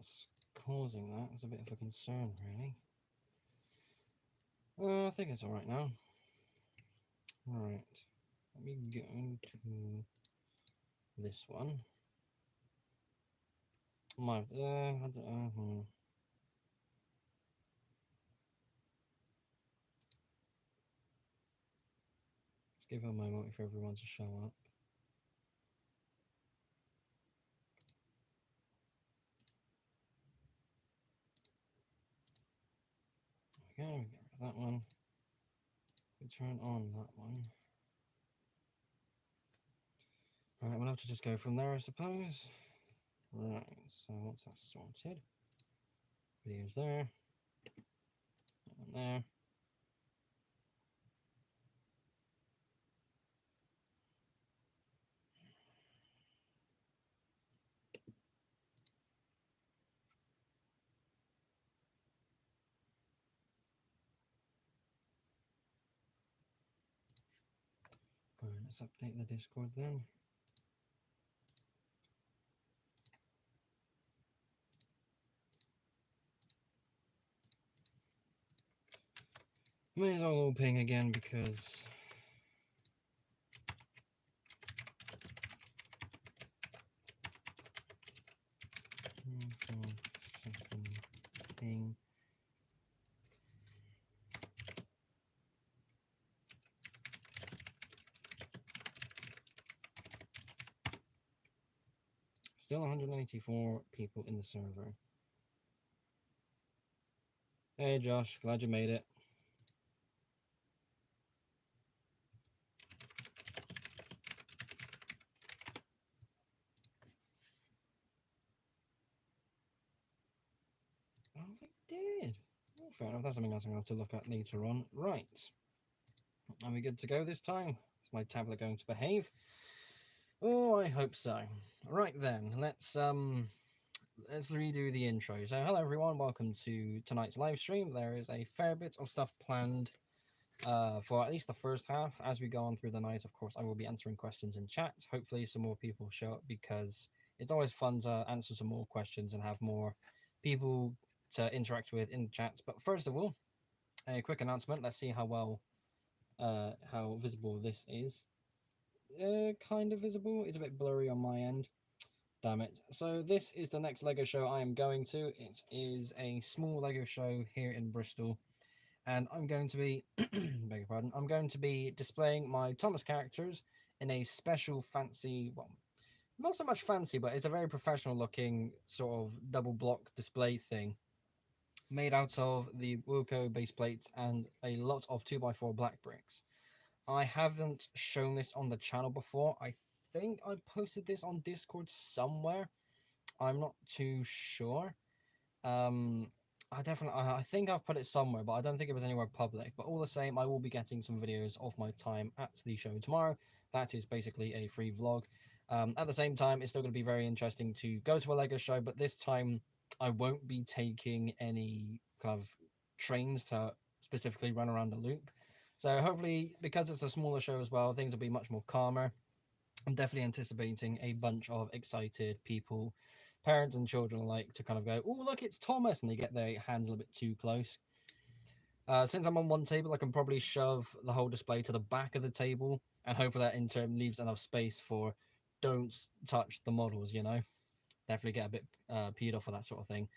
what's causing that. It's a bit of a concern, really. I think it's alright now. Right. Let me go to this one. I don't know. Let's give it a moment for everyone to show up. There we go, get rid of that one. We turn on that one. Right, we'll have to just go from there, I suppose. Right, so once that's sorted, video's there, that one there. Right, let's update the Discord then. May as well all ping again because second ping. Still 184 people in the server. Hey Josh, glad you made it. Oh, they did. Oh, fair enough. That's something else I'm going to have to look at later on. Right. Are we good to go this time? Is my tablet going to behave? Oh, I hope so. Right then, let's redo the intro. So, hello everyone, welcome to tonight's live stream. There is a fair bit of stuff planned for at least the first half. As we go on through the night, of course, I will be answering questions in chat. Hopefully, some more people show up because it's always fun to answer some more questions and have more people to interact with in chats. But first of all, a quick announcement. Let's see how visible this is. Kind of visible. It's a bit blurry on my end. Damn it. So this is the next LEGO show I am going to. It is a small LEGO show here in Bristol. And I'm going to be, beg your pardon, I'm going to be displaying my Thomas characters in a special fancy, well, not so much fancy, but it's a very professional looking sort of double block display thing made out of the Wilco base plates and a lot of 2x4 black bricks. I haven't shown this on the channel before. I think I posted this on Discord somewhere. I'm not too sure. I think I've put it somewhere, but I don't think it was anywhere public. But all the same, I will be getting some videos of my time at the show tomorrow. That is basically a free vlog. At the same time, it's still going to be very interesting to go to a LEGO show, but this time I won't be taking any kind of trains to specifically run around a loop. So hopefully, because it's a smaller show as well, things will be much more calmer. I'm definitely anticipating a bunch of excited people, parents and children alike, to kind of go, oh, look, it's Thomas, and they get their hands a little bit too close. Since I'm on one table, I can probably shove the whole display to the back of the table, and hopefully that in turn leaves enough space for don't touch the models, you know? Definitely get a bit peed off for that sort of thing.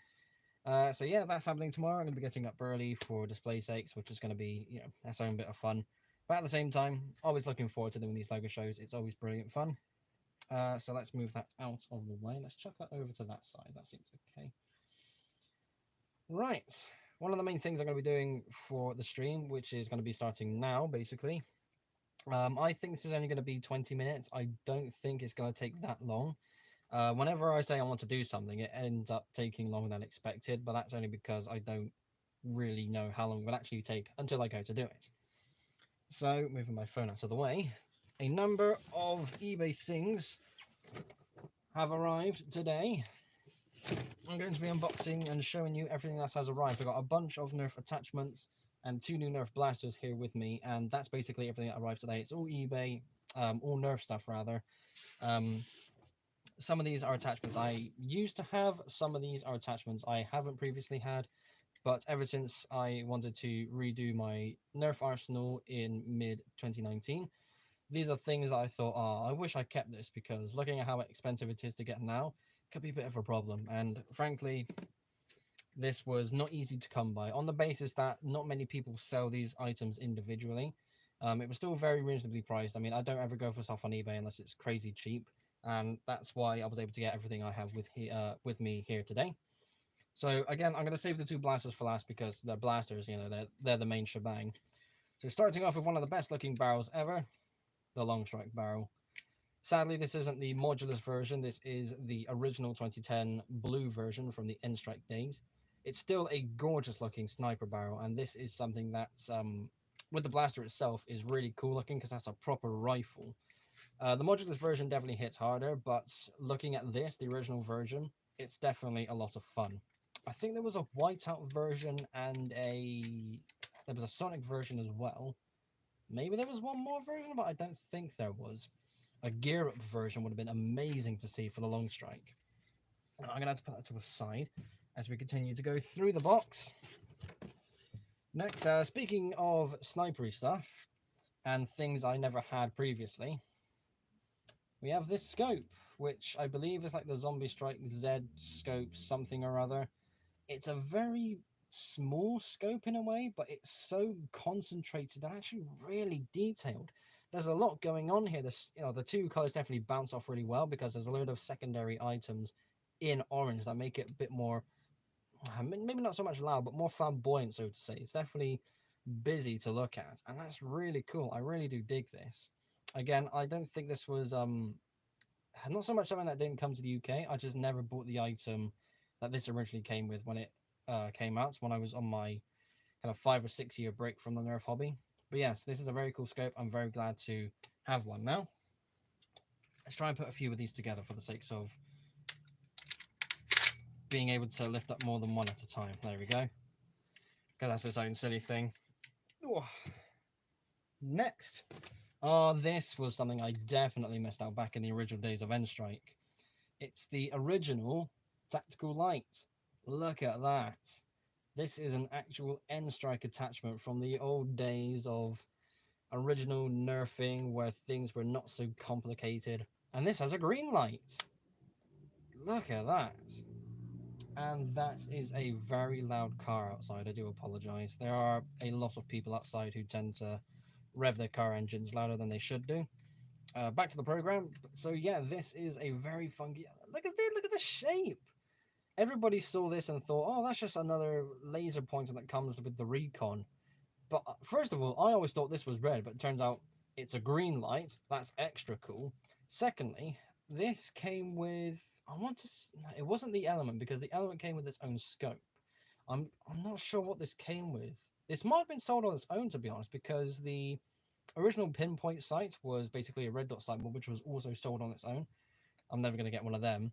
So yeah, that's happening tomorrow. I'm going to be getting up early for display sakes, which is going to be, you know, that's own bit of fun. But at the same time, always looking forward to doing these LEGO shows. It's always brilliant fun. So let's move that out of the way. Let's chuck that over to that side. That seems okay. Right. One of the main things I'm going to be doing for the stream, which is going to be starting now, basically. I think this is only going to be 20 minutes. I don't think it's going to take that long. Whenever I say I want to do something, it ends up taking longer than expected, but that's only because I don't really know how long it will actually take until I go to do it. So, moving my phone out of the way, a number of eBay things have arrived today. I'm going to be unboxing and showing you everything that has arrived. I've got a bunch of Nerf attachments and 2 new Nerf blasters here with me, and that's basically everything that arrived today. It's all eBay, all Nerf stuff rather. Some of these are attachments I used to have, some of these are attachments I haven't previously had, but ever since I wanted to redo my Nerf arsenal in mid 2019, these are things I thought, oh, I wish I kept this, because looking at how expensive it is to get now could be a bit of a problem. And frankly, this was not easy to come by, on the basis that not many people sell these items individually. It was still very reasonably priced. I mean, I don't ever go for stuff on eBay unless it's crazy cheap, and that's why I was able to get everything I have with me here today. So again, I'm going to save the two blasters for last, because they're blasters, you know, they're the main shebang. So starting off with one of the best looking barrels ever, the long strike barrel. Sadly, this isn't the modulus version. This is the original 2010 blue version from the N-Strike days. It's still a gorgeous looking sniper barrel, and this is something that's, with the blaster itself, is really cool looking, because that's a proper rifle. The modulus version definitely hits harder, but looking at this, the original version, it's definitely a lot of fun. I think there was a whiteout version and there was a Sonic version as well. Maybe there was one more version, but I don't think there was. A gear up version would have been amazing to see for the long strike. I'm going to have to put that to a side as we continue to go through the box. Next, speaking of snipery stuff and things I never had previously, we have this scope, which I believe is like the Zombie Strike Z scope something or other. It's a very small scope in a way, but it's so concentrated and actually really detailed. There's a lot going on here. This, you know, the two colors definitely bounce off really well, because there's a load of secondary items in orange that make it a bit more, maybe not so much loud, but more flamboyant, so to say. It's definitely busy to look at, and that's really cool. I really do dig this. Again, I don't think this was not so much something that didn't come to the UK. I just never bought the item that this originally came with when it came out, when I was on my kind of 5 or 6 year break from the Nerf hobby. But yes, this is a very cool scope. I'm very glad to have one now. Let's try and put a few of these together for the sakes of being able to lift up more than one at a time. There we go. Because that's its own silly thing. Ooh. Next. Oh, this was something I definitely missed out back in the original days of N-Strike. It's the original tactical light. Look at that. This is an actual N-Strike attachment from the old days of original nerfing, where things were not so complicated. And this has a green light. Look at that. And that is a very loud car outside. I do apologize. There are a lot of people outside who tend to rev their car engines louder than they should do. Back to the program. So yeah, this is a very funky. Look at this. Look at the shape. Everybody saw this and thought, oh, that's just another laser pointer that comes with the recon. But first of all, I always thought this was red, but it turns out it's a green light. That's extra cool. Secondly, this came with, it wasn't the Element, because the Element came with its own scope. I'm not sure what this came with. This might have been sold on its own, to be honest, because the original pinpoint sight was basically a red dot sight, which was also sold on its own. I'm never going to get one of them.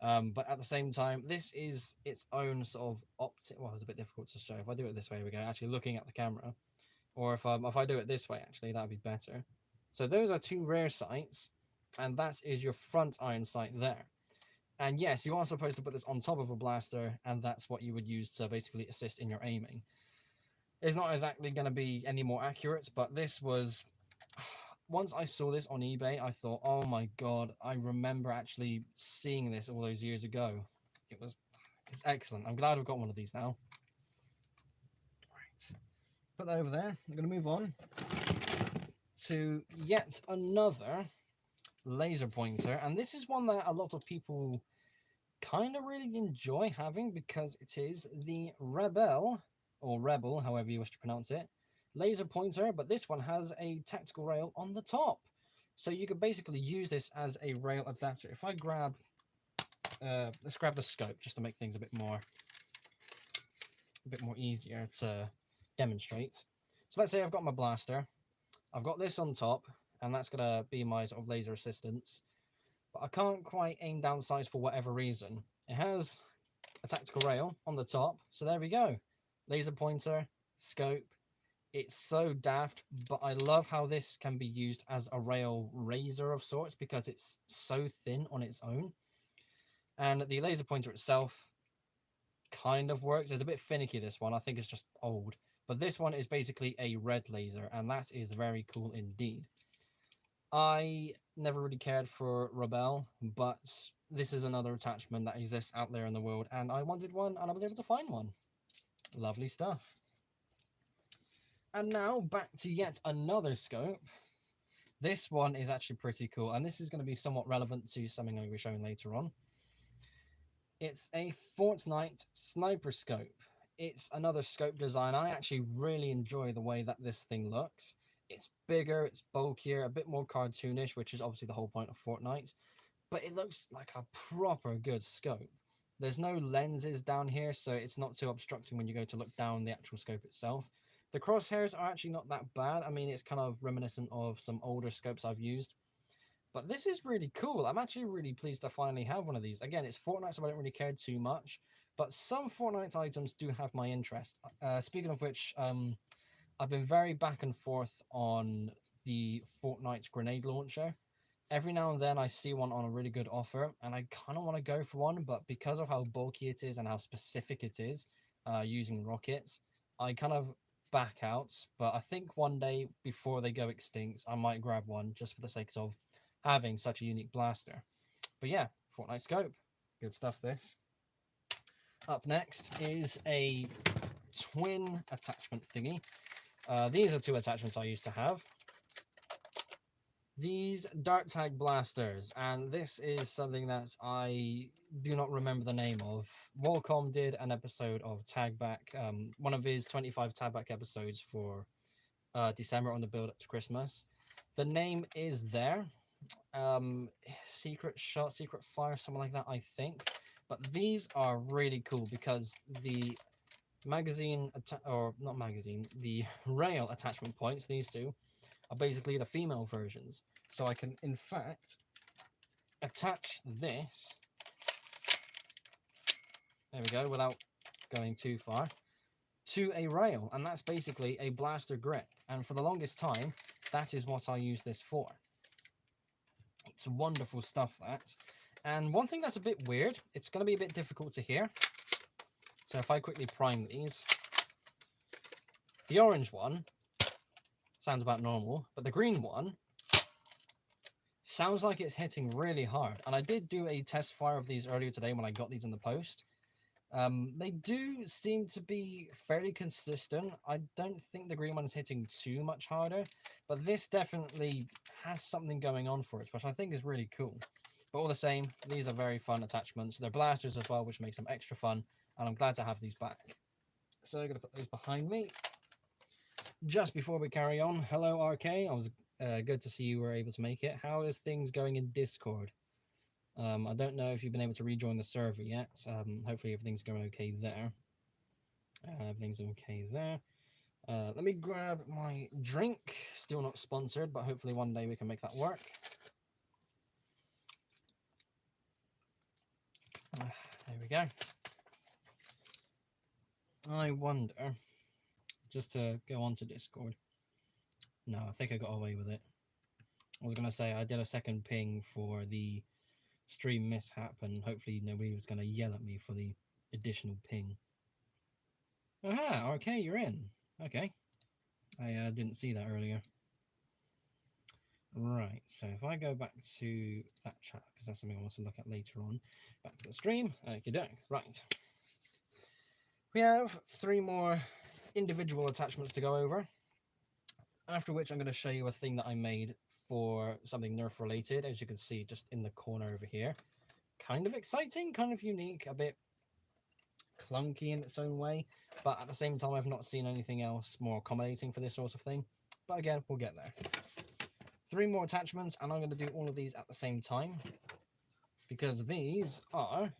But at the same time, this is its own sort of optic. Well, it's a bit difficult to show. If I do it this way, we go actually looking at the camera, or if I do it this way, actually, that'd be better. So those are two rear sights, and that is your front iron sight there. And yes, you are supposed to put this on top of a blaster, and that's what you would use to basically assist in your aiming. It's not exactly going to be any more accurate, but this was, once I saw this on eBay, I thought, oh my god, I remember actually seeing this all those years ago. It's excellent. I'm glad I've got one of these now. Right. Put that over there. I'm going to move on to yet another laser pointer, and this is one that a lot of people kind of really enjoy having, because it is the Rebel, or Rebel, however you wish to pronounce it, laser pointer, but this one has a tactical rail on the top. So you could basically use this as a rail adapter. If I grab, let's grab the scope just to make things a bit more easier to demonstrate. So let's say I've got my blaster, I've got this on top, and that's gonna be my sort of laser assistance, but I can't quite aim down sights for whatever reason. It has a tactical rail on the top, so there we go. Laser pointer, scope. It's so daft, but I love how this can be used as a rail razor of sorts, because it's so thin on its own. And the laser pointer itself kind of works. It's a bit finicky, this one. I think it's just old. But this one is basically a red laser, and that is very cool indeed. I never really cared for Rebel, but this is another attachment that exists out there in the world, and I wanted one, and I was able to find one. Lovely stuff. And now back to yet another scope. This one is actually pretty cool, and this is going to be somewhat relevant to something I'm going to be showing later on. It's a Fortnite sniper scope. It's another scope design. I actually really enjoy the way that this thing looks. It's bigger, it's bulkier, a bit more cartoonish, which is obviously the whole point of Fortnite. But it looks like a proper good scope. There's no lenses down here, so it's not too obstructing when you go to look down the actual scope itself. The crosshairs are actually not that bad. I mean, it's kind of reminiscent of some older scopes I've used. But this is really cool. I'm actually really pleased to finally have one of these. Again, it's Fortnite, so I don't really care too much. But some Fortnite items do have my interest. Speaking of which, I've been very back and forth on the Fortnite grenade launcher. Every now and then I see one on a really good offer, and I kind of want to go for one, but because of how bulky it is and how specific it is, using rockets, I kind of back out. But I think one day before they go extinct, I might grab one just for the sake of having such a unique blaster. But yeah, Fortnite scope, good stuff this. Up next is a twin attachment thingy. These are two attachments I used to have. These dart tag blasters, and this is something that I do not remember the name of. Walcom did an episode of Tagback, one of his 25 Tagback episodes for December on the build up to Christmas. The name is there. Secret shot, secret fire, something like that, I think. But these are really cool because the magazine, or not magazine, the rail attachment points, these two, are basically the female versions. So I can, in fact, attach this, there we go, without going too far, to a rail. And that's basically a blaster grip. And for the longest time, that is what I use this for. It's wonderful stuff, that. And one thing that's a bit weird, it's going to be a bit difficult to hear. So if I quickly prime these, the orange one sounds about normal, but the green one sounds like it's hitting really hard. And I did do a test fire of these earlier today when I got these in the post. They do seem to be fairly consistent. I don't think the green one is hitting too much harder, but this definitely has something going on for it, which I think is really cool. But all the same, these are very fun attachments. They're blasters as well, which makes them extra fun, and I'm glad to have these back. So I'm going to put those behind me. Just before we carry on, hello RK, I was good to see you were able to make it. How is things going in Discord? I don't know if you've been able to rejoin the server yet. Hopefully everything's going okay there. Everything's okay there. Let me grab my drink. Still not sponsored, but hopefully one day we can make that work. There we go. I wonder, just to go on to Discord. No, I think I got away with it. I was going to say I did a second ping for the stream mishap, and hopefully nobody was going to yell at me for the additional ping. Aha, okay, you're in. Okay. I didn't see that earlier. Right, so if I go back to that chat, because that's something I want to look at later on, back to the stream, okey-doke, right. We have 3 more individual attachments to go over, after which I'm going to show you a thing that I made for something Nerf related, as you can see just in the corner over here. Kind of exciting, kind of unique, a bit clunky in its own way, but at the same time I've not seen anything else more accommodating for this sort of thing. But again, we'll get there. 3 more attachments, and I'm going to do all of these at the same time, because these are,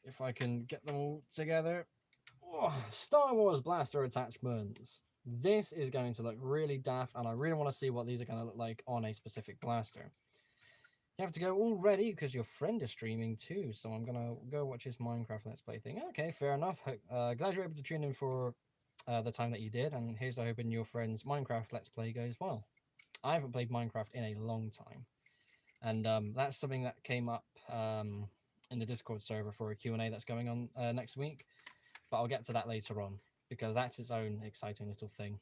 if I can get them all together, Star Wars blaster attachments. This is going to look really daft, and I really want to see what these are going to look like on a specific blaster. You have to go already because your friend is streaming too, so I'm going to go watch his Minecraft Let's Play thing. Okay, fair enough. Glad you're able to tune in for the time that you did, and here's to hoping your friend's Minecraft Let's Play goes well. I haven't played Minecraft in a long time. And that's something that came up in the Discord server for a Q&A that's going on next week. But I'll get to that later on, because that's its own exciting little thing.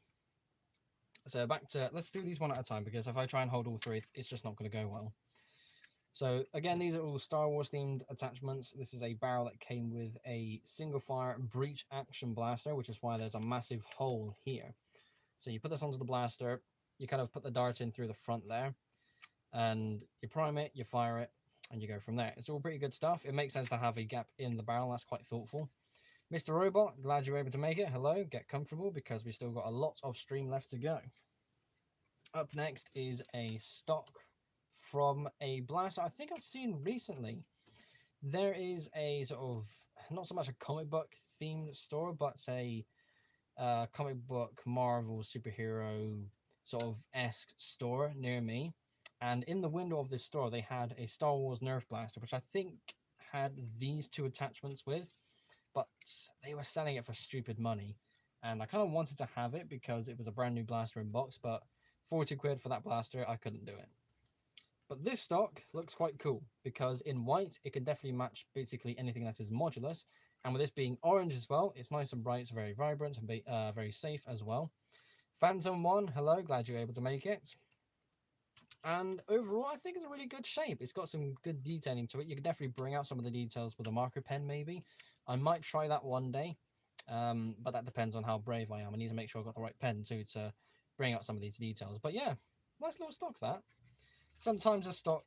So back to, let's do these one at a time, because if I try and hold all three, it's just not going to go well. So again, these are all Star Wars themed attachments. This is a barrel that came with a single fire breach action blaster, which is why there's a massive hole here. So you put this onto the blaster, you kind of put the dart in through the front there, and you prime it, you fire it, and you go from there. It's all pretty good stuff. It makes sense to have a gap in the barrel. That's quite thoughtful. Mr. Robot, glad you were able to make it. Hello, get comfortable, because we still got a lot of stream left to go. Up next is a stock from a blaster I think I've seen recently. There is a sort of, not so much a comic book themed store, but a comic book Marvel superhero sort of esque store near me. And in the window of this store, they had a Star Wars Nerf blaster, which I think had these two attachments with, but they were selling it for stupid money. And I kind of wanted to have it because it was a brand new blaster in box, but 40 quid for that blaster, I couldn't do it. But this stock looks quite cool, because in white, it can definitely match basically anything that is modulus. And with this being orange as well, it's nice and bright, it's very vibrant, and very safe as well. Phantom 1, hello, glad you were able to make it. And overall, I think it's a really good shape. It's got some good detailing to it. You can definitely bring out some of the details with a marker pen, maybe. I might try that one day, but that depends on how brave I am. I need to make sure I've got the right pen too to bring out some of these details. But yeah, nice little stock that. Sometimes a stock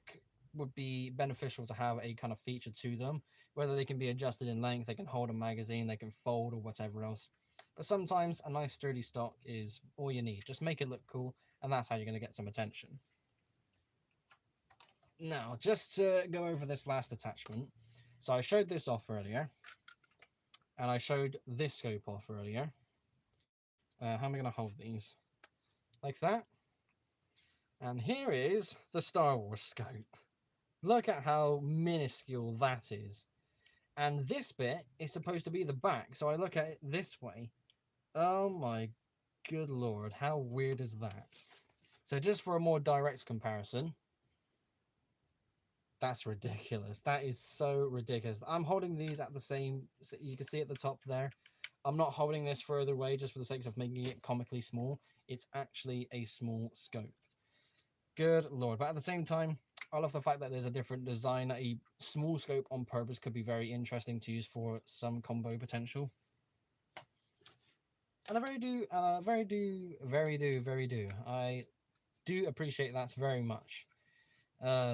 would be beneficial to have a kind of feature to them, whether they can be adjusted in length, they can hold a magazine, they can fold, or whatever else. But sometimes a nice sturdy stock is all you need. Just make it look cool, and that's how you're going to get some attention. Now, just to go over this last attachment, so I showed this off earlier, and I showed this scope off earlier. How am I going to hold these? Like that. And here is the Star Wars scope. Look at how minuscule that is. And this bit is supposed to be the back, so I look at it this way. Oh my good lord, how weird is that? So just for a more direct comparison, that's ridiculous. That is so ridiculous. I'm holding these at the same, so you can see at the top there. I'm not holding this further away just for the sake of making it comically small. It's actually a small scope. Good lord. But at the same time, I love the fact that there's a different design. A small scope on purpose could be very interesting to use for some combo potential. And I very do. I do appreciate that very much.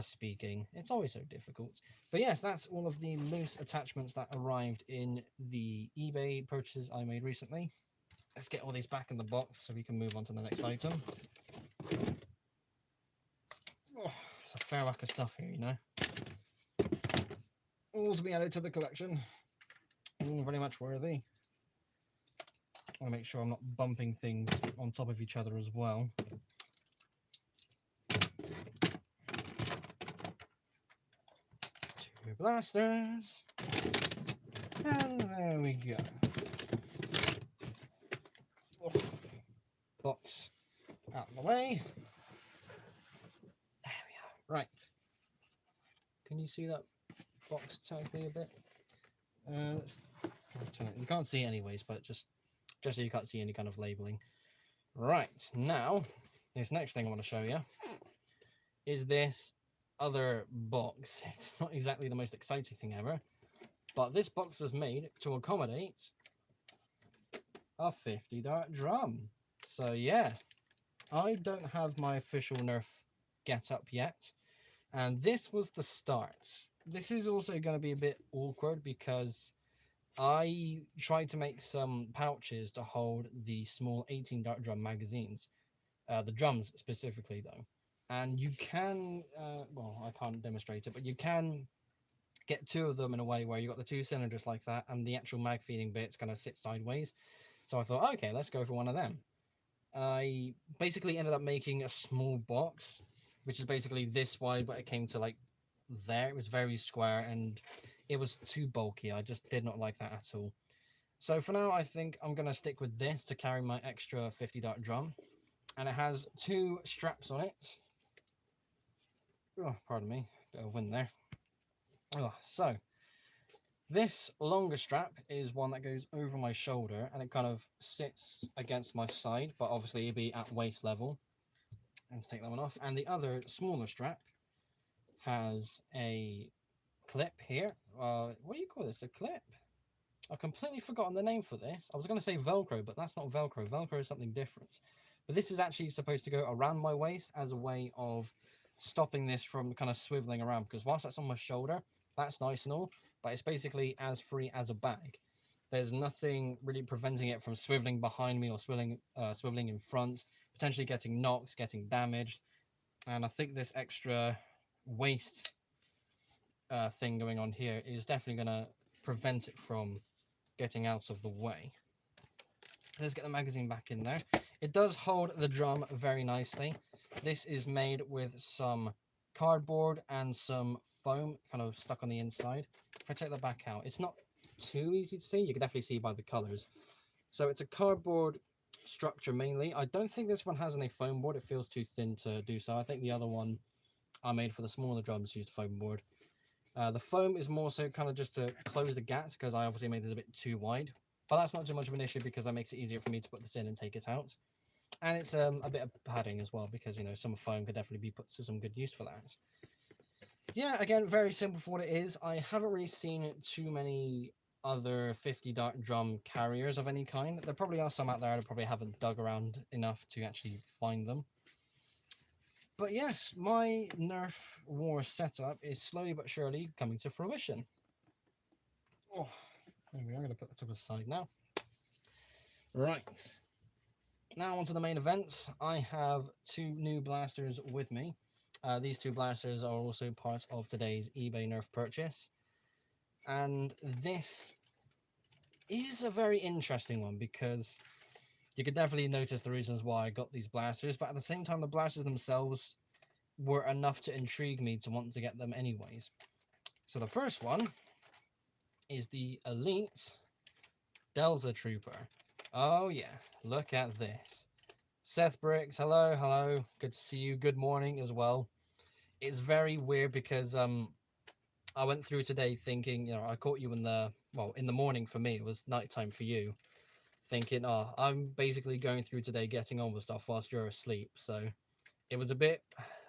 Speaking, it's always so difficult. But yes, that's all of the loose attachments that arrived in the eBay purchases I made recently. Let's get all these back in the box so we can move on to the next item. Oh, it's a fair whack of stuff here, you know. All to be added to the collection. All very much worthy. I want to make sure I'm not bumping things on top of each other as well. Two blasters. And there we go. Oh, box out of the way. There we are. Right. Can you see that box tightly a bit? Let's turn it. You can't see it anyways, but just so you can't see any kind of labeling. Right, now, this next thing I want to show you is this other box. It's not exactly the most exciting thing ever, but this box was made to accommodate a 50 dart drum. So yeah, I don't have my official Nerf get up yet, and this was the start. This is also going to be a bit awkward because I tried to make some pouches to hold the small 18 dart drum magazines, the drums specifically though. And you can, well, I can't demonstrate it, but you can get two of them in a way where you got the two cylinders like that, and the actual mag feeding bits kind of sit sideways. So I thought, okay, let's go for one of them. I basically ended up making a small box, which is basically this wide, but it came to like there. It was very square and it was too bulky. I just did not like that at all. So for now, I think I'm going to stick with this to carry my extra 50 dart drum. And it has two straps on it. Oh, pardon me, bit of wind there. Oh, so this longer strap is one that goes over my shoulder and it kind of sits against my side, but obviously it'd be at waist level. And take that one off. And the other smaller strap has a clip here. What do you call this? A clip? I've completely forgotten the name for this. I was going to say Velcro, but that's not Velcro. Velcro is something different. But this is actually supposed to go around my waist as a way of stopping this from kind of swiveling around. Because whilst that's on my shoulder, that's nice and all, but it's basically as free as a bag. There's nothing really preventing it from swiveling behind me or swiveling in front, potentially getting knocked, getting damaged. And I think this extra waist thing going on here is definitely going to prevent it from getting out of the way. Let's get the magazine back in there. It does hold the drum very nicely. This is made with some cardboard and some foam kind of stuck on the inside. If I take the back out, it's not too easy to see. You can definitely see by the colors. So it's a cardboard structure mainly. I don't think this one has any foam board. It feels too thin to do so. I think the other one I made for the smaller drums used foam board. The foam is more so kind of just to close the gaps because I obviously made this a bit too wide. But that's not too much of an issue because that makes it easier for me to put this in and take it out. And it's a bit of padding as well because, you know, some foam could definitely be put to some good use for that. Yeah, again, very simple for what it is. I haven't really seen too many other 50 dart drum carriers of any kind. There probably are some out there. I probably haven't dug around enough to actually find them. But yes, my Nerf war setup is slowly but surely coming to fruition. Oh, there we are. I'm going to put that to the side now. Right. Now onto the main event. I have two new blasters with me. These two blasters are also part of today's eBay Nerf purchase. And this is a very interesting one because you could definitely notice the reasons why I got these blasters, but at the same time the blasters themselves were enough to intrigue me to want to get them anyways. So the first one is the Elite Delta Trooper. Oh yeah, look at this. Seth Bricks, hello, hello. Good to see you. Good morning as well. It's very weird because I went through today thinking, you know, I caught you in the morning for me. It was nighttime for you. Thinking, oh, I'm basically going through today getting on with stuff whilst you're asleep. So it was a bit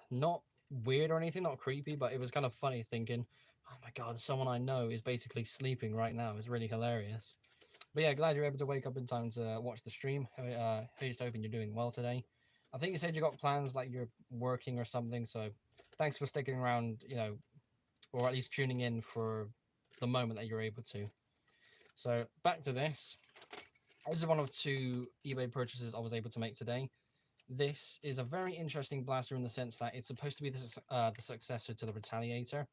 not weird or anything, not creepy, but it was kind of funny thinking, oh my God, someone I know is basically sleeping right now. It's really hilarious. But yeah, glad you're able to wake up in time to watch the stream. Just hoping you're doing well today. I think you said you got plans like you're working or something, so thanks for sticking around, you know, or at least tuning in for the moment that you're able to. So back to this. This is one of two eBay purchases I was able to make today. This is a very interesting blaster in the sense that it's supposed to be the successor to the Retaliator.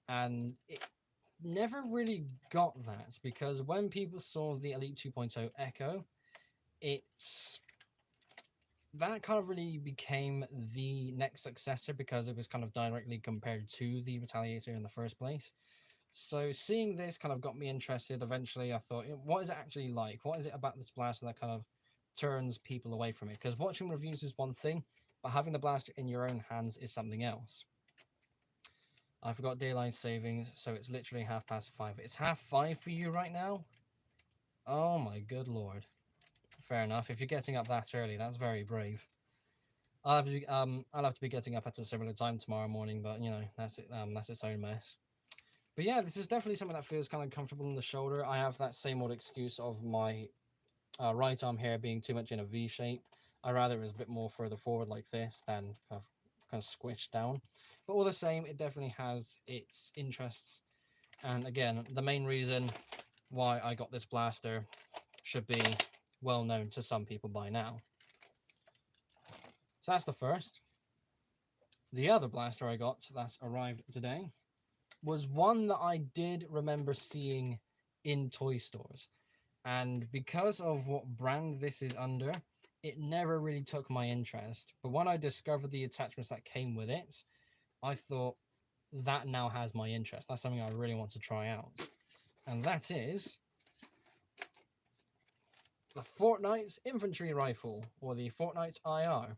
And it never really got that because when people saw the Elite 2.0 Echo, that kind of really became the next successor because it was kind of directly compared to the Retaliator in the first place. So seeing this kind of got me interested. Eventually I thought, what is it actually like? What is it about this blaster that kind of turns people away from it? Because watching reviews is one thing, but having the blaster in your own hands is something else. I forgot daylight savings, so it's literally 5:30. It's 5:30 for you right now? Oh my good lord. Fair enough. If you're getting up that early, that's very brave. I'll have to be getting up at a similar time tomorrow morning, but you know, that's it, that's its own mess. But yeah, this is definitely something that feels kind of comfortable in the shoulder. I have that same old excuse of my right arm here being too much in a V shape. I rather it was a bit more further forward like this than kind of squished down. But all the same, it definitely has its interests. And again, the main reason why I got this blaster should be well known to some people by now. So that's the first. The other blaster I got that arrived today was one that I did remember seeing in toy stores. And because of what brand this is under, it never really took my interest. But when I discovered the attachments that came with it, I thought that now has my interest. That's something I really want to try out. And that is the Fortnite Infantry Rifle, or the Fortnite IR.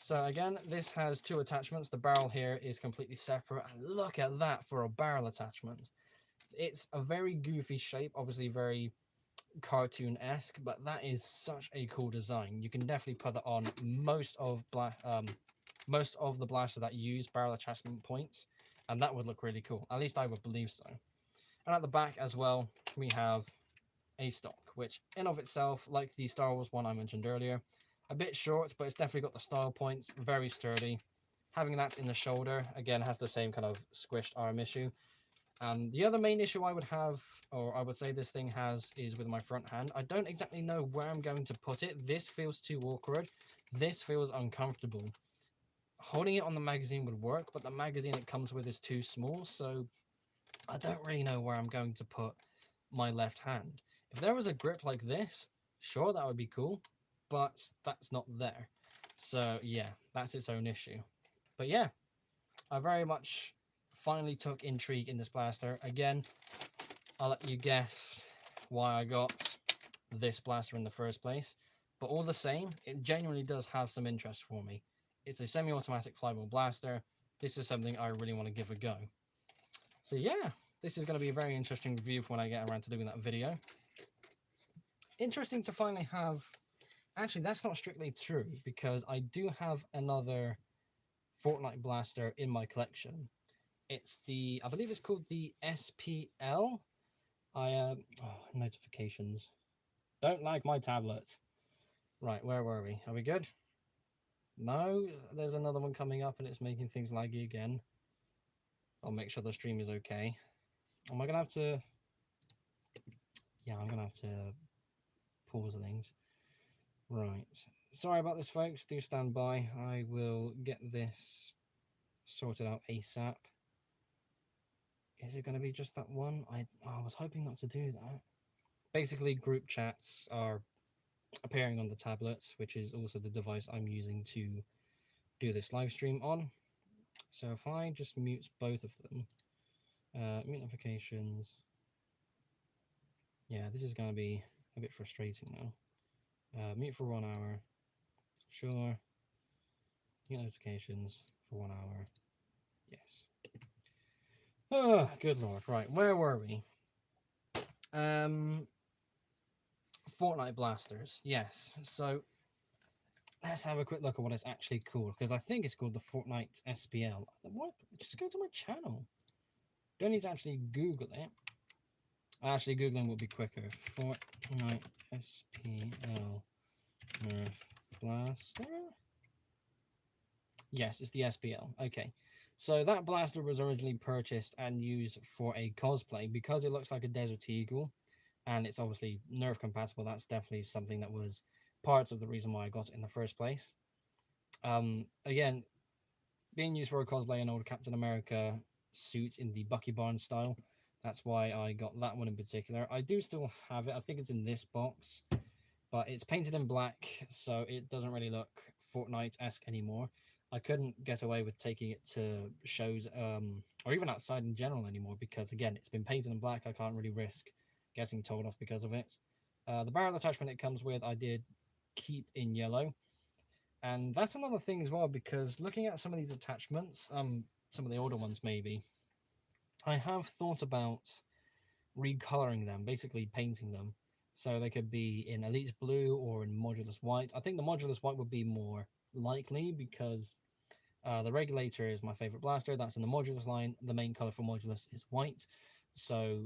So again, this has two attachments. The barrel here is completely separate, and look at that for a barrel attachment. It's a very goofy shape, obviously very cartoon-esque, but that is such a cool design. You can definitely put that on most of the blasters that use barrel attachment points, and that would look really cool. At least I would believe so. And at the back as well, we have a stock, which in of itself, like the Star Wars one I mentioned earlier, a bit short, but it's definitely got the style points, very sturdy. Having that in the shoulder, again, has the same kind of squished arm issue. And the other main issue I would have, or I would say this thing has, is with my front hand. I don't exactly know where I'm going to put it. This feels too awkward. This feels uncomfortable. Holding it on the magazine would work, but the magazine it comes with is too small, so I don't really know where I'm going to put my left hand. If there was a grip like this, sure, that would be cool, but that's not there. So yeah, that's its own issue. But yeah, I very much finally took intrigue in this blaster. Again, I'll let you guess why I got this blaster in the first place. But all the same, it genuinely does have some interest for me. It's a semi-automatic flywheel blaster. This is something I really want to give a go. So yeah, this is going to be a very interesting review for when I get around to doing that video. Interesting to finally have... Actually, that's not strictly true, because I do have another Fortnite blaster in my collection. It's the... I believe it's called the SPL. Notifications. Don't like my tablet. Right, where were we? Are we good? No, there's another one coming up and it's making things laggy again. I'll make sure the stream is okay. Am I gonna have to... Yeah, I'm gonna have to pause things. Right. Sorry about this, folks. Do stand by. I will get this sorted out ASAP. Is it going to be just that one? I was hoping not to do that. Basically, group chats are appearing on the tablets, which is also the device I'm using to do this live stream on. So if I just mute both of them, mute notifications. Yeah, this is going to be a bit frustrating now. Mute for 1 hour. Sure. Mute notifications for 1 hour. Yes. Oh, good lord. Right, where were we? Fortnite blasters. Yes. So let's have a quick look at what it's actually called, because I think it's called the Fortnite SPL. What? Just go to my channel. Don't need to actually Google it. Actually, Googling will be quicker. Fortnite SPL Nerf blaster. Yes, it's the SPL. Okay. So that blaster was originally purchased and used for a cosplay because it looks like a Desert Eagle, and it's obviously Nerf compatible. That's definitely something that was part of the reason why I got it in the first place. Again, being used for a cosplay, an old Captain America suit in the Bucky Barnes style. That's why I got that one in particular. I do still have it. I think it's in this box, but it's painted in black, so it doesn't really look Fortnite-esque anymore. I couldn't get away with taking it to shows or even outside in general anymore because, again, it's been painted in black. I can't really risk getting told off because of it. The barrel attachment it comes with, I did keep in yellow. And that's another thing as well, because looking at some of these attachments, some of the older ones maybe, I have thought about recoloring them, basically painting them. So they could be in Elite's blue or in Modulus white. I think the Modulus white would be more likely because the Regulator is my favorite blaster. That's in the Modulus line. The main color for Modulus is white. So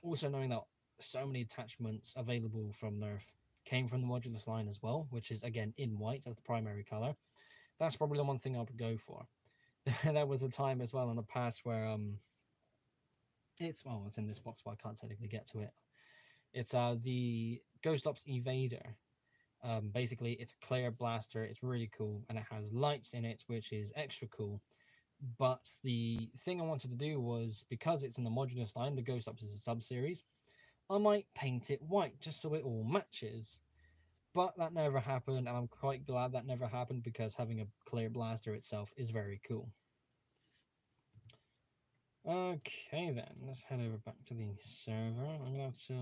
also knowing that so many attachments available from Nerf came from the Modulus line as well, which is again in white as the primary color. That's probably the one thing I would go for. There was a time as well in the past where it's in this box, but I can't technically get to it. It's the Ghost Ops Evader. Basically, it's a clear blaster. It's really cool, and it has lights in it, which is extra cool. But the thing I wanted to do was, because it's in the Modulus line, the Ghost Ops is a sub-series, I might paint it white just so it all matches. But that never happened, and I'm quite glad that never happened because having a clear blaster itself is very cool. Okay then, let's head over back to the server. I'm gonna have to...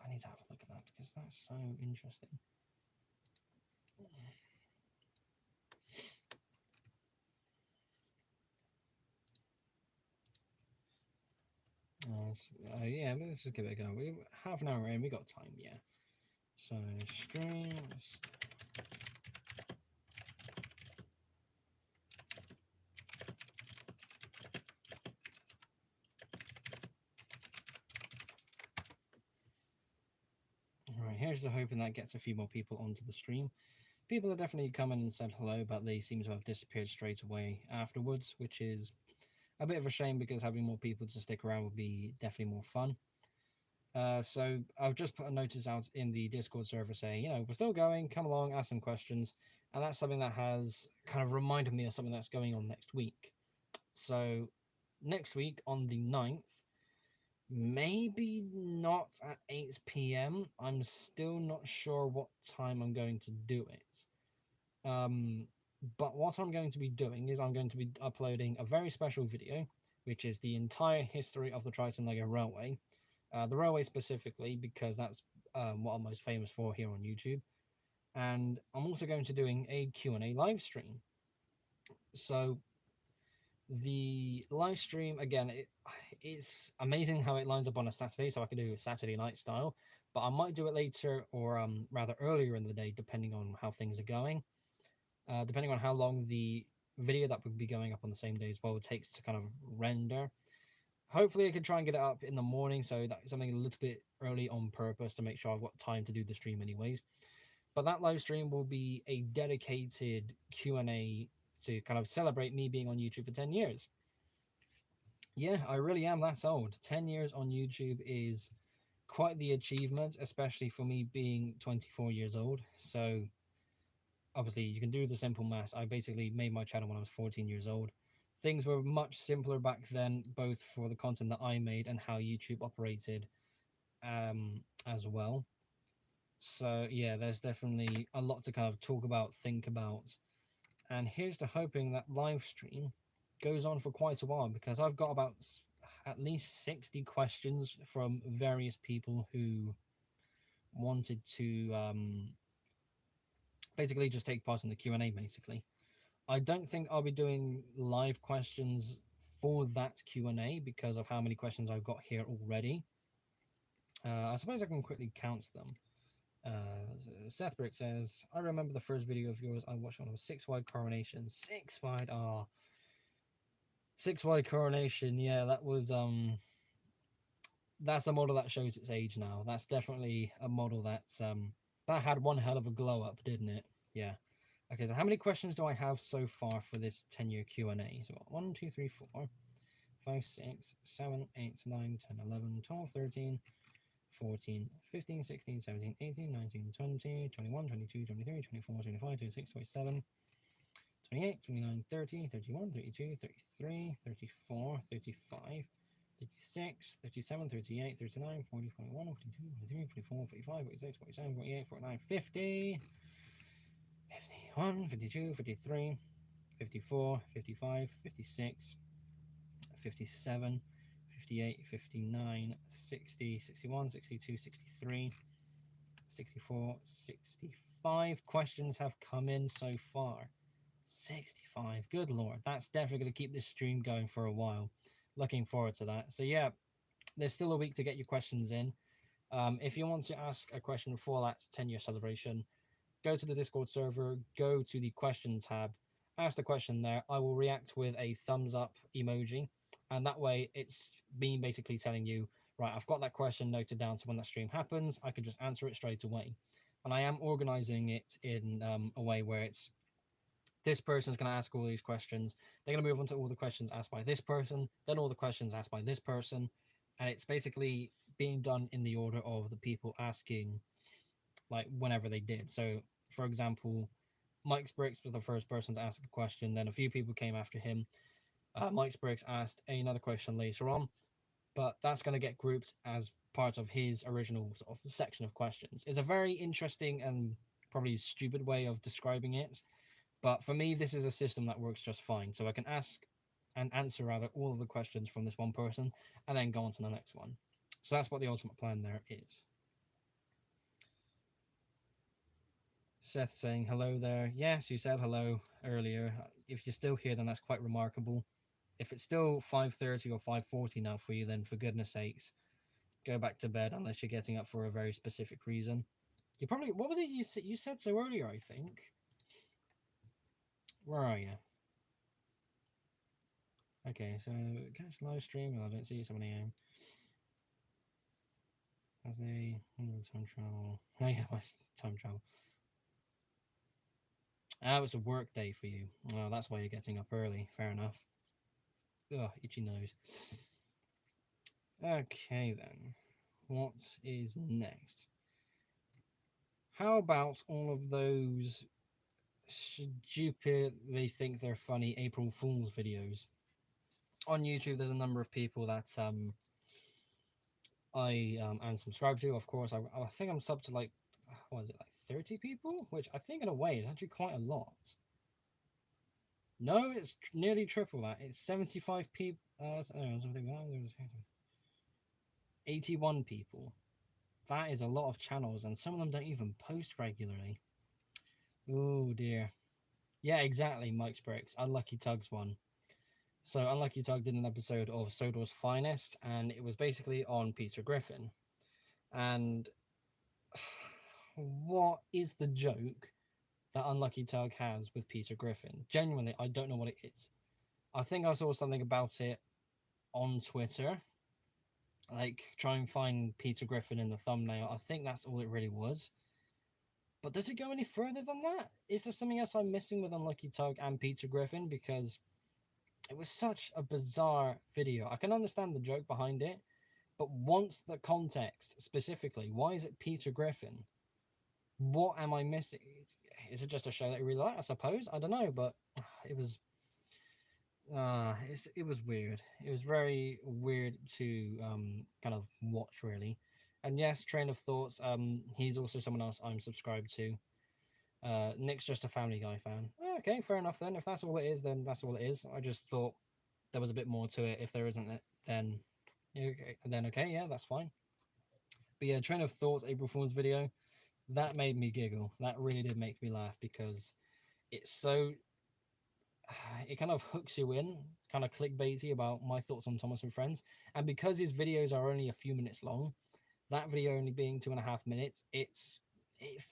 I need to have a look at that because that's so interesting. Yeah, let's just give it a go. We half an hour in, we got time, yeah. So stream. Right, here's the hoping that gets a few more people onto the stream. People have definitely come in and said hello, but they seem to have disappeared straight away afterwards, which is a bit of a shame because having more people to stick around would be definitely more fun. So I've just put a notice out in the Discord server saying, we're still going, come along, ask some questions. And that's something that has kind of reminded me of something that's going on next week. So next week on the 9th, maybe not at 8 p.m. I'm still not sure what time I'm going to do it. But what I'm going to be doing is I'm going to be uploading a very special video, which is the entire history of the Triton Lego Railway. The railway specifically, because that's what I'm most famous for here on YouTube. And I'm also going to doing a Q&A live stream. So the live stream, again, it's amazing how it lines up on a Saturday, so I can do a Saturday night style, but I might do it later or rather earlier in the day, depending on how things are going. Depending on how long the video that would be going up on the same day as well takes to kind of render. Hopefully I can try and get it up in the morning, so that's something a little bit early on purpose to make sure I've got time to do the stream anyways. But that live stream will be a dedicated Q&A to kind of celebrate me being on YouTube for 10 years. Yeah, I really am that old. 10 years on YouTube is quite the achievement, especially for me being 24 years old. So obviously you can do the simple math. I basically made my channel when I was 14 years old. Things were much simpler back then, both for the content that I made and how YouTube operated as well. So yeah, there's definitely a lot to kind of talk about, think about. And here's to hoping that live stream goes on for quite a while, because I've got about at least 60 questions from various people who wanted to basically just take part in the Q&A basically. I don't think I'll be doing live questions for that Q&A because of how many questions I've got here already. I suppose I can quickly count them. Seth Brick says, I remember the first video of yours I watched when I was 6-wide coronation. 6-wide, ah. 6-wide coronation, yeah, that was, that's a model that shows its age now. That's definitely a model that's, that had one hell of a glow up, didn't it? Yeah. Okay, so how many questions do I have so far for this 10-year Q&A? So 1, 2, 3, 4, 5, 6, 7, 8, 9, 10, 11, 12, 13, 14, 15, 16, 17, 18, 19, 20, 21, 22, 23, 24, 25, 26, 27, 28, 29, 30, 31, 32, 33, 34, 35, 36, 37, 38, 39, 40, 41, 42, 43, 44, 45, 46, 47, 48, 49, 50, 51, 52, 53, 54, 55, 56, 57, 58, 59, 60, 61, 62, 63, 64, 65 questions have come in so far. 65, good lord, that's definitely going to keep this stream going for a while. Looking forward to that. So yeah, there's still a week to get your questions in. If you want to ask a question for that 10-year celebration, go to the Discord server, go to the question tab, ask the question there. I will react with a thumbs up emoji, and that way it's me basically telling you, right, I've got that question noted down, so when that stream happens I can just answer it straight away. And I am organizing it in a way where it's this person's going to ask all these questions, they're going to move on to all the questions asked by this person, then all the questions asked by this person, and it's basically being done in the order of the people asking, like whenever they did. So for example, Mike's Bricks was the first person to ask a question, then a few people came after him. Mike's Bricks asked another question later on, but that's going to get grouped as part of his original sort of section of questions. It's a very interesting and probably stupid way of describing it, but for me this is a system that works just fine, so I can ask and answer rather all of the questions from this one person and then go on to the next one. So that's what the ultimate plan there is. Seth saying hello there. Yes, you said hello earlier. If you're still here, then that's quite remarkable. If it's still 5:30 or 5:40 now for you, then for goodness sakes, go back to bed unless you're getting up for a very specific reason. You probably, what was it you said so earlier, I think? Where are you? Okay, so catch live stream. I don't see somebody in. As a time travel. Oh yeah, my time travel. Ah, it's a work day for you. Oh, that's why you're getting up early. Fair enough. Ugh, itchy nose. Okay then. What is next? How about all of those stupid, they think they're funny April Fool's videos? On YouTube, there's a number of people that I am subscribed to. Of course, I think I'm sub to like, what is it, like 30 people? Which I think in a way is actually quite a lot. No, it's nearly triple that. It's 75 people. 81 people. That is a lot of channels, and some of them don't even post regularly. Oh dear. Yeah, exactly, Mike's Bricks. Unlucky Tug's one. So Unlucky Tug did an episode of Sodor's Finest, and it was basically on Peter Griffin. And what is the joke that Unlucky Tug has with Peter Griffin? Genuinely, I don't know what it is. I think I saw something about it on Twitter. Like, try and find Peter Griffin in the thumbnail. I think that's all it really was. But does it go any further than that? Is there something else I'm missing with Unlucky Tug and Peter Griffin? Because it was such a bizarre video. I can understand the joke behind it, but once the context specifically, why is it Peter Griffin? What am I missing? Is it just a show that you really like? I suppose. I don't know, but it was it was weird. It was very weird to kind of watch, really. And yes, train of thoughts. He's also someone else I'm subscribed to. Nick's just a Family Guy fan. Okay, fair enough then. If that's all it is, then that's all it is. I just thought there was a bit more to it. If there isn't, then okay, yeah, that's fine. But yeah, train of thoughts, April Fool's video, that made me giggle. That really did make me laugh because it's so it kind of hooks you in, kind of clickbaity about my thoughts on Thomas and Friends. And because his videos are only a few minutes long, that video only being 2.5 minutes, it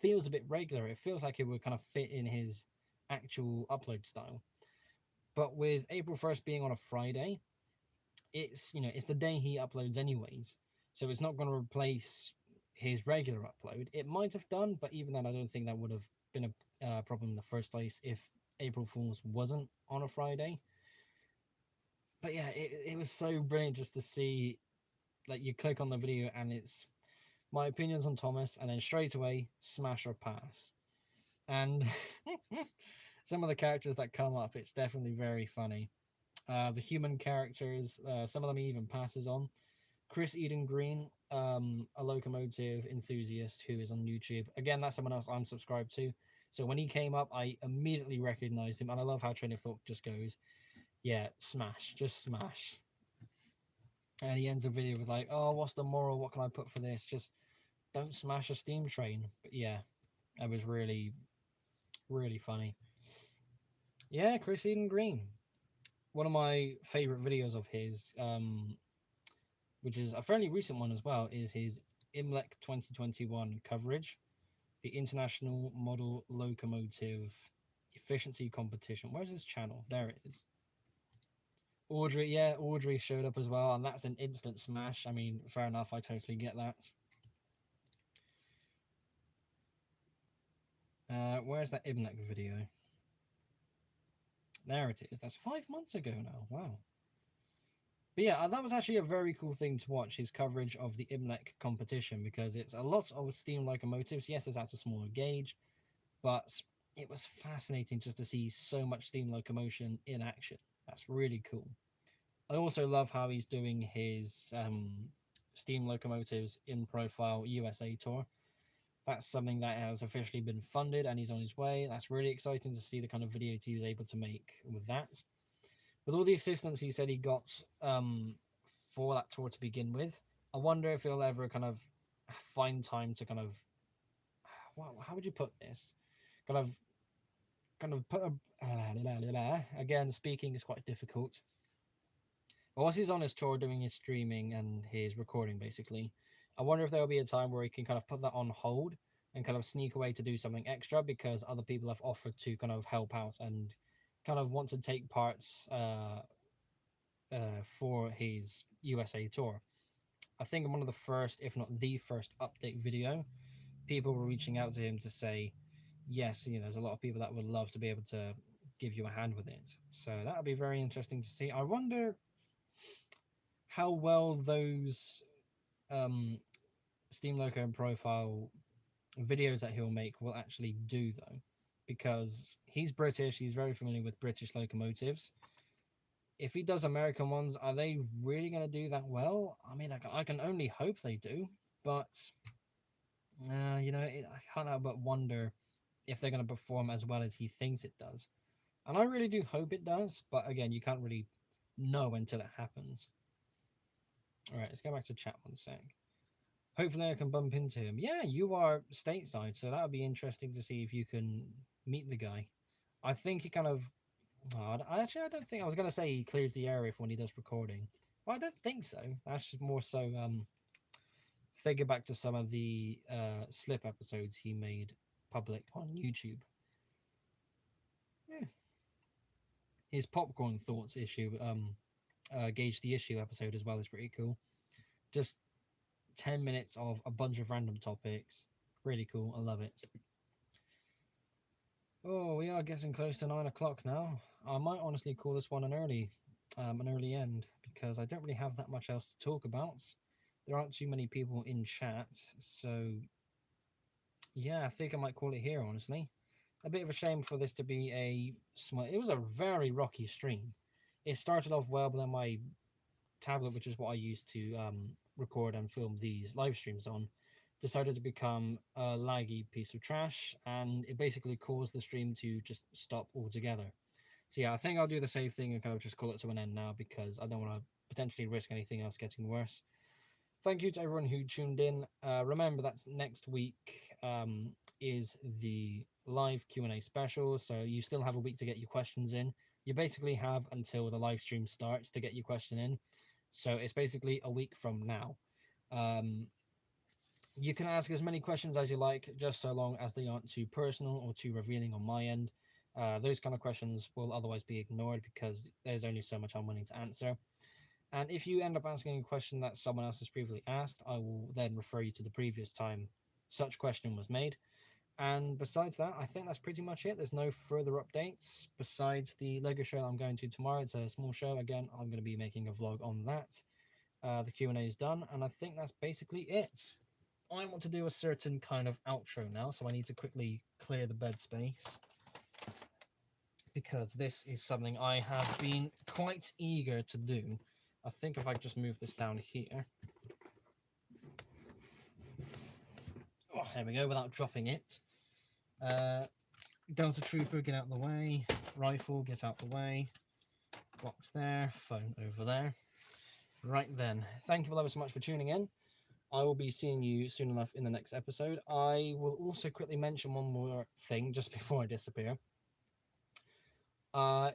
feels a bit regular. It feels like it would kind of fit in his actual upload style. But with April 1st being on a Friday, it's the day he uploads anyways. So it's not going to replace his regular upload. It might have done, but even then, I don't think that would have been a problem in the first place if April Fool's wasn't on a Friday. But yeah, it was so brilliant just to see, like, you click on the video and it's my opinions on Thomas, and then straight away smash or pass. And some of the characters that come up, it's definitely very funny. The human characters, some of them he even passes on. Chris Eden Green, a locomotive enthusiast who is on YouTube. Again, that's someone else I'm subscribed to. So when he came up, I immediately recognized him, and I love how Train of Thought just goes, yeah, smash, just smash. And he ends the video with like, oh, what's the moral? What can I put for this? Just don't smash a steam train. But yeah, that was really, really funny. Yeah, Chris Eden Green. One of my favorite videos of his, which is a fairly recent one as well, is his IMLEC 2021 coverage, the International Model Locomotive Efficiency Competition. Where's his channel? There it is. Audrey, yeah, Audrey showed up as well, and that's an instant smash. I mean, fair enough, I totally get that. Where's that IMLEC video? There it is. That's 5 months ago now. Wow. But yeah, that was actually a very cool thing to watch, his coverage of the IMLEC competition, because it's a lot of steam locomotives. Yes, it's at a smaller gauge, but it was fascinating just to see so much steam locomotion in action. That's really cool. I also love how he's doing his steam locomotives in profile USA tour. That's something that has officially been funded and he's on his way. That's really exciting to see the kind of video he was able to make with that. With all the assistance he said he got for that tour to begin with, I wonder if he'll ever kind of find time to kind of, well, how would you put this? Kind of put a, again, speaking is quite difficult. whilst he's on his tour doing his streaming and his recording, basically, I wonder if there'll be a time where he can kind of put that on hold and kind of sneak away to do something extra because other people have offered to kind of help out and kind of want to take parts for his USA tour. I think in one of the first, if not the first, update video, people were reaching out to him to say, yes, there's a lot of people that would love to be able to give you a hand with it. So that would be very interesting to see. I wonder how well those um, Steam Loco and Profile videos that he'll make will actually do, though, because he's British, he's very familiar with British locomotives. If he does American ones, are they really going to do that well? I mean, I can only hope they do, but I can't help but wonder if they're going to perform as well as he thinks it does. And I really do hope it does, but again, you can't really know until it happens. All right, let's go back to chat one sec. Hopefully, I can bump into him. Yeah, you are stateside, so that would be interesting to see if you can meet the guy. I think he kind of. Oh, I don't think I was going to say he clears the area for when he does recording. Well, I don't think so. That's more so figure back to some of the slip episodes he made public on YouTube. Yeah. His popcorn thoughts issue, gauge the issue episode as well is pretty cool. Just 10 minutes of a bunch of random topics. Really cool. I love it. Oh, we are getting close to 9 o'clock now. I might honestly call this one an early end because I don't really have that much else to talk about. There aren't too many people in chat, so yeah, I think I might call it here, honestly. A bit of a shame for this to be a small. It was a very rocky stream. It started off well, but then my tablet, which is what I use to record and film these live streams on, decided to become a laggy piece of trash, and it basically caused the stream to just stop altogether. So yeah, I think I'll do the same thing and kind of just call it to an end now because I don't want to potentially risk anything else getting worse. Thank you to everyone who tuned in. Remember, that's next week is the live Q&A special, so you still have a week to get your questions in. You basically have until the live stream starts to get your question in, so it's basically a week from now. You can ask as many questions as you like, just so long as they aren't too personal or too revealing on my end. Those kind of questions will otherwise be ignored because there's only so much I'm willing to answer. And if you end up asking a question that someone else has previously asked, I will then refer you to the previous time such question was made. And besides that, I think that's pretty much it. There's no further updates besides the Lego show that I'm going to tomorrow. It's a small show. Again, I'm going to be making a vlog on that. The Q&A is done, and I think that's basically it. I want to do a certain kind of outro now, so I need to quickly clear the bed space because this is something I have been quite eager to do. I think if I just move this down here. Oh, there we go, without dropping it. Delta Trooper, get out of the way. Rifle, get out the way. Box there, phone over there. Right then, thank you all so much for tuning in. I will be seeing you soon enough in the next episode. I will also quickly mention one more thing just before I disappear. I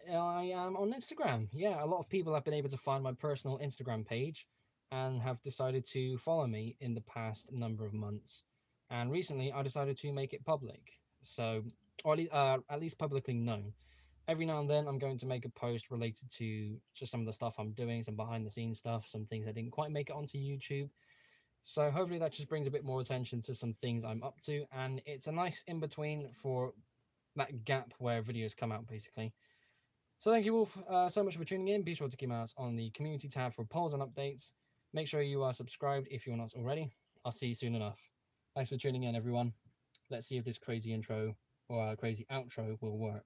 am on Instagram. Yeah, a lot of people have been able to find my personal Instagram page and have decided to follow me in the past number of months. And recently, I decided to make it public. So, or at least publicly known. Every now and then, I'm going to make a post related to just some of the stuff I'm doing, some behind the scenes stuff, some things I didn't quite make it onto YouTube. So hopefully that just brings a bit more attention to some things I'm up to. And it's a nice in between for that gap where videos come out, basically. So thank you all so much for tuning in. Be sure to keep an eye out on the community tab for polls and updates. Make sure you are subscribed if you're not already. I'll see you soon enough. Thanks for tuning in, everyone. Let's see if this crazy intro or crazy outro will work.